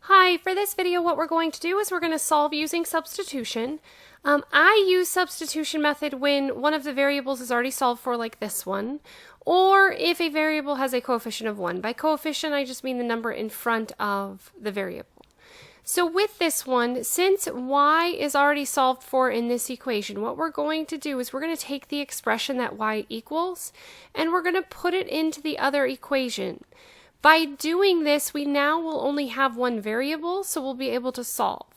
Hi, for this video what we're going to do is we're going to solve using substitution. I use substitution method when one of the variables is already solved for, like this one, or if a variable has a coefficient of 1. By coefficient I just mean the number in front of the variable. So with this one, since y is already solved for in this equation, what we're going to do is we're going to take the expression that y equals and we're going to put it into the other equation. By doing this, we now will only have one variable, so we'll be able to solve.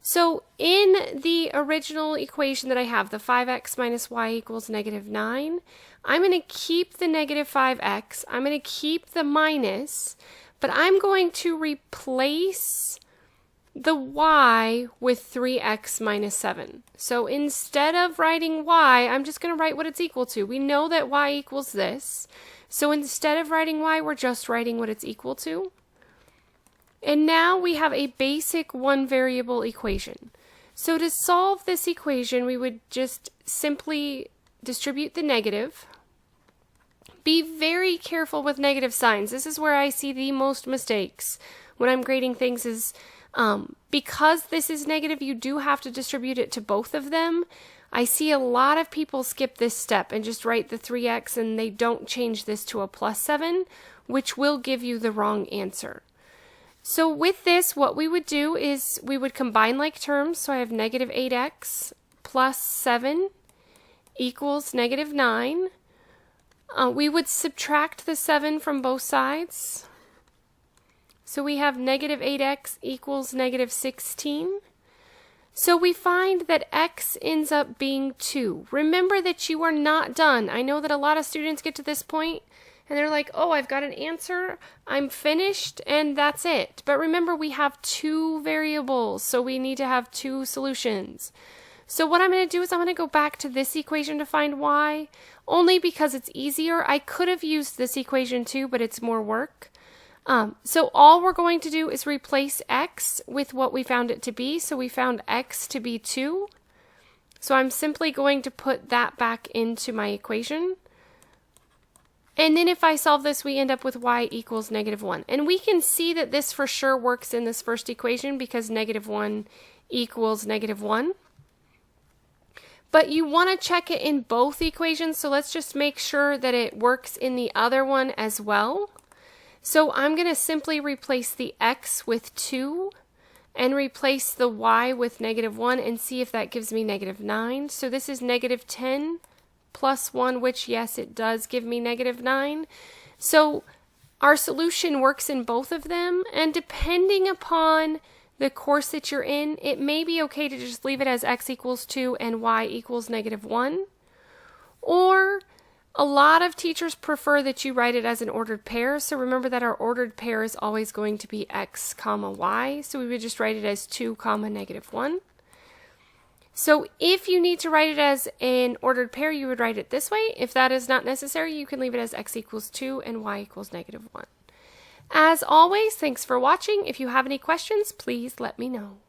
So in the original equation that I have, the 5x minus y equals -9, I'm going to keep the -5x, I'm going to keep the minus, but I'm going to replace the y with 3x minus 7. So instead of writing y, I'm just going to write what it's equal to. We know that y equals this. So instead of writing y, we're just writing what it's equal to. And now we have a basic one variable equation. So to solve this equation, we would just simply distribute the negative. Be very careful with negative signs. This is where I see the most mistakes when I'm grading things is because this is negative, you do have to distribute it to both of them. I see a lot of people skip this step and just write the 3x and they don't change this to a +7, which will give you the wrong answer. So with this, what we would do is we would combine like terms. So I have -8x plus 7 equals -9. We would subtract the 7 from both sides. So we have -8x equals -16. So we find that x ends up being 2. Remember that you are not done. I know that a lot of students get to this point and they're like, oh, I've got an answer, I'm finished, and that's it. But remember, we have 2 variables, so we need to have 2 solutions. So what I'm going to do is I'm going to go back to this equation to find y, only because it's easier. I could have used this equation too, but it's more work. So all we're going to do is replace x with what we found it to be. So we found x to be 2. So I'm simply going to put that back into my equation. And then if I solve this, we end up with y equals -1. And we can see that this for sure works in this first equation because -1 equals -1. But you want to check it in both equations, so let's just make sure that it works in the other one as well. So I'm going to simply replace the x with 2 and replace the y with -1 and see if that gives me -9. So this is -10 plus 1, which yes, it does give me -9. So our solution works in both of them, and depending upon the course that you're in, it may be okay to just leave it as x equals 2 and y equals -1. Or a lot of teachers prefer that you write it as an ordered pair, so remember that our ordered pair is always going to be x comma y, so we would just write it as 2 comma -1. So if you need to write it as an ordered pair, you would write it this way. If that is not necessary, you can leave it as x equals 2 and y equals -1. As always, thanks for watching. If you have any questions, please let me know.